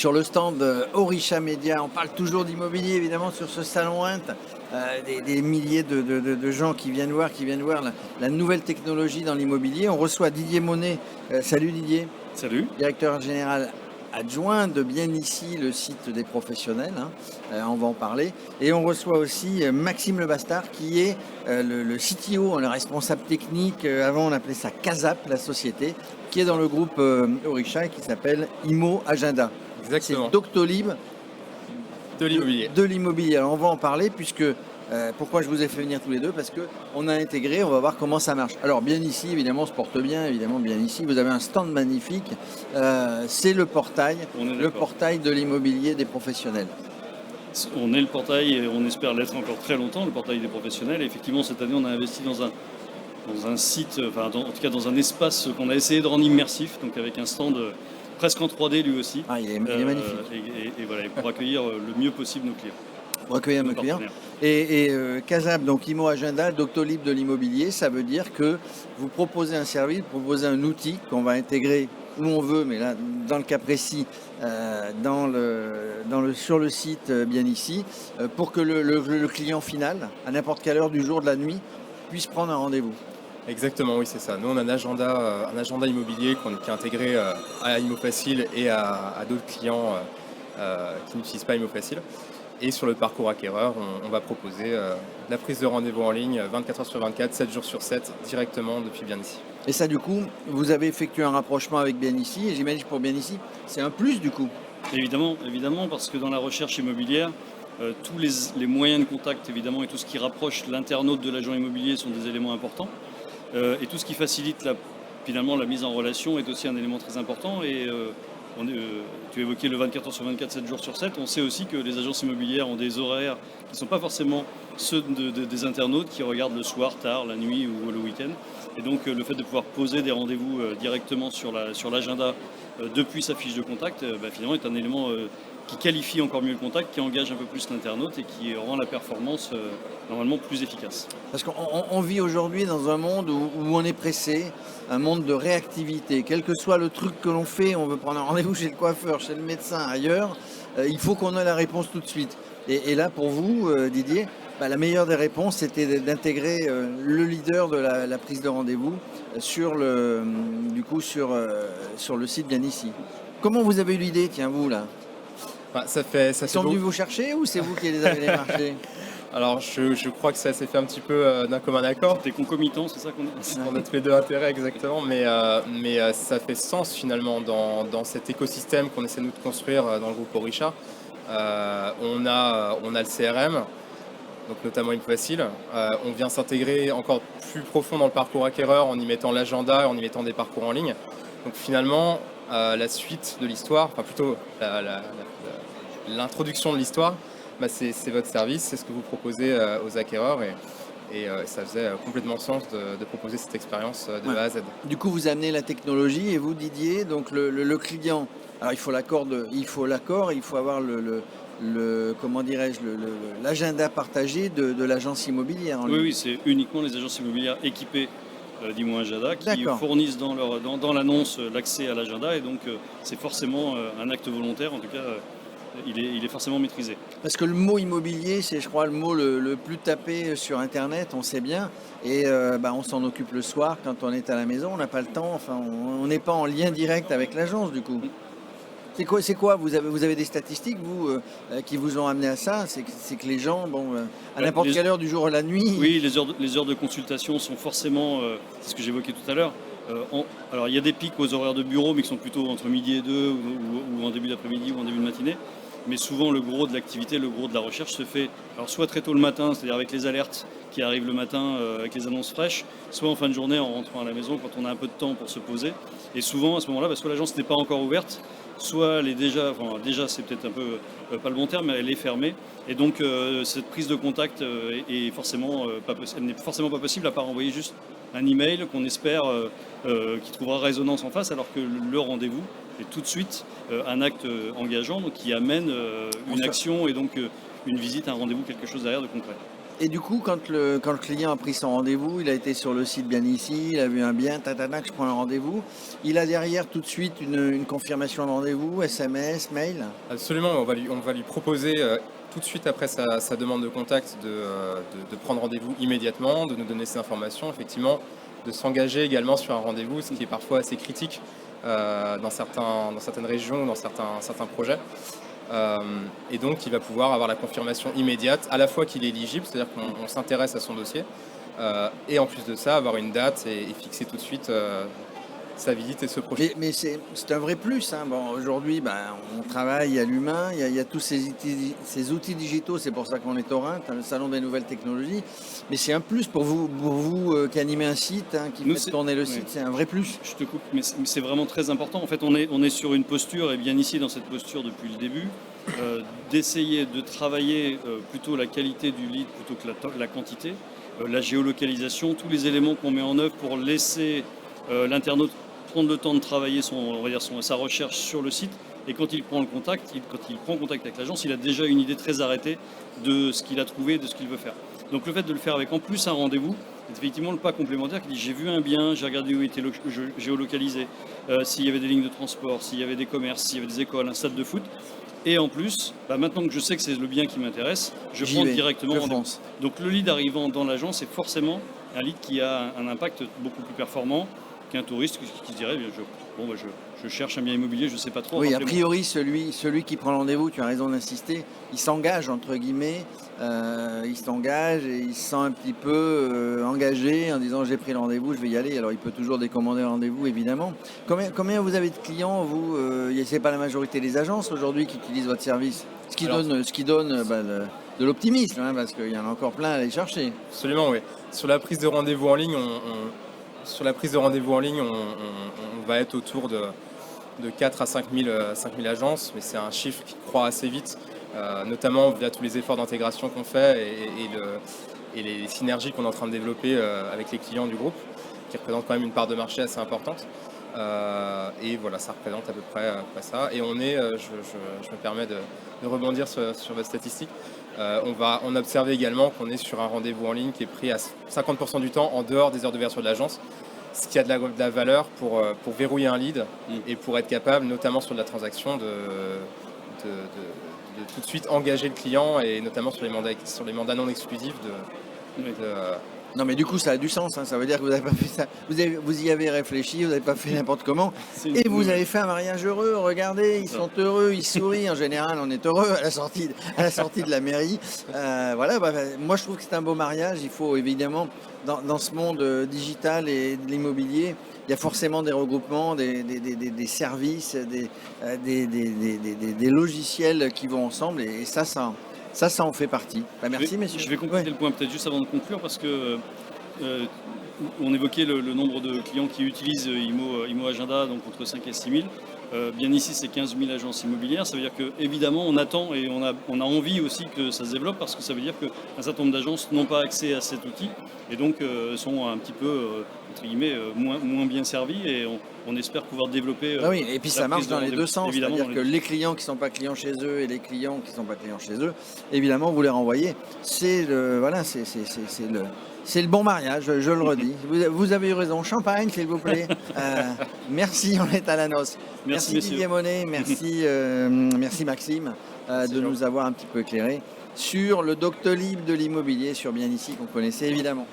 sur le stand Orisha Media. On parle toujours d'immobilier, évidemment, sur ce salon Int. Des milliers de gens qui viennent voir la nouvelle technologie dans l'immobilier. On reçoit Didier Monet. Salut Didier. Salut. Directeur général adjoint de Bien Ici, le site des professionnels. On va en parler. Et on reçoit aussi Maxime Lebastard, qui est le CTO, le responsable technique. Avant, on appelait ça Casap, la société, qui est dans le groupe Orisha et qui s'appelle Imo Agenda. Exactement. C'est Doctolib de l'immobilier. De l'immobilier. Alors on va en parler puisque pourquoi je vous ai fait venir tous les deux, parce qu'on a intégré, on va voir comment ça marche. Alors Bien Ici, évidemment, se porte bien, évidemment Bien Ici. Vous avez un stand magnifique. C'est le portail de l'immobilier des professionnels. On est le portail et on espère l'être encore très longtemps, le portail des professionnels. Et effectivement, cette année, on a investi dans un site, en tout cas dans un espace qu'on a essayé de rendre immersif, donc avec un stand presque en 3D lui aussi. Ah, il est magnifique. Et voilà, pour accueillir le mieux possible nos clients. Pour accueillir nos clients. Et Casap, donc Imo Agenda, Doctolib de l'immobilier, ça veut dire que vous proposez un service, vous proposez un outil qu'on va intégrer où on veut, mais là, dans le cas précis, sur le site Bien Ici, pour que le client final, à n'importe quelle heure du jour, de la nuit, puisse prendre un rendez-vous. Exactement, oui, c'est ça. Nous, on a un agenda immobilier qui est intégré à ImoFacile et à d'autres clients qui n'utilisent pas ImoFacile. Et sur le parcours acquéreur, on va proposer la prise de rendez-vous en ligne 24 heures sur 24, 7 jours sur 7, directement depuis Bien Ici. Et ça, du coup, vous avez effectué un rapprochement avec Bien Ici, et j'imagine pour Bien Ici, c'est un plus du coup. Évidemment, parce que dans la recherche immobilière, tous les moyens de contact, évidemment, et tout ce qui rapproche l'internaute de l'agent immobilier sont des éléments importants. Et tout ce qui facilite finalement la mise en relation est aussi un élément très important. Et tu évoquais le 24 heures sur 24, 7 jours sur 7. On sait aussi que les agences immobilières ont des horaires qui ne sont pas forcément ceux des internautes qui regardent le soir, tard, la nuit ou le week-end. Et donc le fait de pouvoir poser des rendez-vous directement sur l'agenda depuis sa fiche de contact, finalement est un élément qui qualifie encore mieux le contact, qui engage un peu plus l'internaute et qui rend la performance normalement plus efficace. Parce qu'on vit aujourd'hui dans un monde où on est pressé, un monde de réactivité. Quel que soit le truc que l'on fait, on veut prendre un rendez-vous chez le coiffeur, chez le médecin, ailleurs, il faut qu'on ait la réponse tout de suite. Et là, pour vous, Didier, la meilleure des réponses, c'était d'intégrer le leader de la prise de rendez-vous sur le site Bien Ici. Comment vous avez eu l'idée, tiens, vous, là ? Ils sont venus vous chercher ou c'est vous qui les avez démarchés ? Alors, je crois que ça s'est fait un petit peu d'un commun accord. C'était concomitant, c'est ça qu'on a. On a tous les deux intérêts, exactement. Mais ça fait sens, finalement, dans cet écosystème qu'on essaie, nous, de construire dans le groupe Orisha. On a le CRM, donc notamment ImoFacile. On vient s'intégrer encore plus profond dans le parcours acquéreur en y mettant l'agenda, en y mettant des parcours en ligne. Donc, finalement, la suite de l'histoire, enfin plutôt l'introduction de l'histoire, c'est votre service, c'est ce que vous proposez aux acquéreurs et ça faisait complètement sens de proposer cette expérience de A à Z. Du coup, vous amenez la technologie et vous, Didier, donc le client, alors il faut l'accord, il faut avoir l'agenda partagé de l'agence immobilière. Oui, c'est uniquement les agences immobilières équipées d'Imo Agenda qui fournissent dans l'annonce l'accès à l'agenda et donc c'est forcément un acte volontaire, en tout cas il est forcément maîtrisé. Parce que le mot immobilier, c'est je crois le mot le plus tapé sur Internet, on sait bien, et on s'en occupe le soir quand on est à la maison, on n'a pas le temps, enfin on n'est pas en lien direct avec l'agence du coup. C'est quoi vous avez des statistiques, vous, qui vous ont amené à ça ? C'est que les gens, à n'importe quelle heure du jour ou la nuit... Oui, les heures de consultation sont forcément, c'est ce que j'évoquais tout à l'heure. Alors il y a des pics aux horaires de bureau, mais qui sont plutôt entre midi et 2 ou en début d'après-midi ou en début de matinée. Mais souvent, le gros de l'activité, le gros de la recherche se fait soit très tôt le matin, c'est-à-dire avec les alertes qui arrivent le matin, avec les annonces fraîches, soit en fin de journée en rentrant à la maison quand on a un peu de temps pour se poser. Et souvent, à ce moment-là, soit l'agence n'est pas encore ouverte, soit elle est déjà c'est peut-être un peu pas le bon terme, mais elle est fermée. Et donc cette prise de contact n'est forcément pas possible à part envoyer juste un email qu'on espère qui trouvera résonance en face, alors que le rendez-vous est tout de suite un acte engageant, donc qui amène une action et donc une visite, un rendez-vous, quelque chose derrière de concret. Et du coup, quand le client a pris son rendez-vous, il a été sur le site bien ici, il a vu un bien, tatanac, je prends un rendez-vous. Il a derrière tout de suite une confirmation de rendez-vous, SMS, mail. Absolument, on va lui proposer tout de suite après sa demande de contact de prendre rendez-vous immédiatement, de nous donner ces informations, effectivement, de s'engager également sur un rendez-vous, ce qui est parfois assez critique dans certaines régions, dans certains projets. Et donc, il va pouvoir avoir la confirmation immédiate, à la fois qu'il est éligible, c'est-à-dire qu'on s'intéresse à son dossier, et en plus de ça, avoir une date et fixer tout de suite sa visite et se projeter. Mais c'est un vrai plus. Hein. Bon, aujourd'hui, on travaille à l'humain, il y a tous ces outils digitaux, c'est pour ça qu'on est au Rhin, le salon des nouvelles technologies. Mais c'est un plus pour vous qui animez un site, hein, qui fait tourner le site, c'est un vrai plus. Je te coupe, mais c'est vraiment très important. En fait, on est sur une posture, et bien ici dans cette posture depuis le début, d'essayer de travailler plutôt la qualité du lead plutôt que la quantité, la géolocalisation, tous les éléments qu'on met en œuvre pour laisser l'internaute prendre le temps de travailler sa recherche sur le site, et quand il prend contact avec l'agence, il a déjà une idée très arrêtée de ce qu'il a trouvé, de ce qu'il veut faire. Donc le fait de le faire avec en plus un rendez-vous, c'est effectivement le pas complémentaire qui dit j'ai vu un bien, j'ai regardé où il était géolocalisé, s'il y avait des lignes de transport, s'il y avait des commerces, s'il y avait des écoles, un stade de foot. Et en plus, maintenant que je sais que c'est le bien qui m'intéresse, je prends directement rendez-vous. Donc le lead arrivant dans l'agence est forcément un lead qui a un impact beaucoup plus performant qu'un touriste qui se dirait je cherche un bien immobilier, je ne sais pas trop. Oui, a priori, celui qui prend le rendez-vous, tu as raison d'insister, il s'engage, entre guillemets, il s'engage et il se sent un petit peu engagé en disant j'ai pris le rendez-vous, je vais y aller. Alors il peut toujours décommander le rendez-vous, évidemment. Combien vous avez de clients, vous c'est pas la majorité des agences aujourd'hui qui utilisent votre service, ce qui donne de l'optimisme, hein, parce qu'il y en a encore plein à aller chercher. Absolument, oui. Sur la prise de rendez-vous en ligne, on va être autour de 4 à 5 000 agences, mais c'est un chiffre qui croît assez vite, notamment via tous les efforts d'intégration qu'on fait et les synergies qu'on est en train de développer avec les clients du groupe, qui représentent quand même une part de marché assez importante. Et voilà, ça représente à peu près ça. Et on est, je me permets de rebondir sur votre statistique, on a observé également qu'on est sur un rendez-vous en ligne qui est pris à 50% du temps en dehors des heures d'ouverture de l'agence, ce qui a de la valeur pour verrouiller un lead et pour être capable, notamment sur de la transaction, de tout de suite engager le client, et notamment sur les mandats non exclusifs. Non, mais du coup ça a du sens, hein. Ça veut dire que vous n'avez pas fait ça, vous y avez réfléchi, vous n'avez pas fait n'importe comment, et vous avez fait un mariage heureux. Regardez, ils sont heureux, ils sourient. En général, on est heureux à la sortie de la mairie. Voilà, moi je trouve que c'est un beau mariage. Il faut évidemment, dans ce monde digital et de l'immobilier, il y a forcément des regroupements, des services, des logiciels qui vont ensemble, et ça en fait partie. Merci, messieurs. Je vais compléter le point peut-être juste avant de conclure, parce que on évoquait le nombre de clients qui utilisent Imo Agenda, donc entre 5 et 6 000. Bien ici, c'est 15 000 agences immobilières. Ça veut dire qu'évidemment, on attend et on a envie aussi que ça se développe, parce que ça veut dire qu'un certain nombre d'agences n'ont pas accès à cet outil et donc sont un petit peu, entre guillemets, moins bien servies, et on espère pouvoir développer. Oui, et puis ça marche dans les deux sens. C'est-à-dire que les clients qui ne sont pas clients chez eux et les clients qui ne sont pas clients chez eux, évidemment, vous les renvoyez. C'est le bon mariage, je le redis. Vous avez eu raison. Champagne, s'il vous plaît. Merci, on est à la noce. Merci Didier Monet, merci Maxime de nous avoir un petit peu éclairé sur le Doctolib de l'immobilier sur Bien Ici, qu'on connaissait évidemment.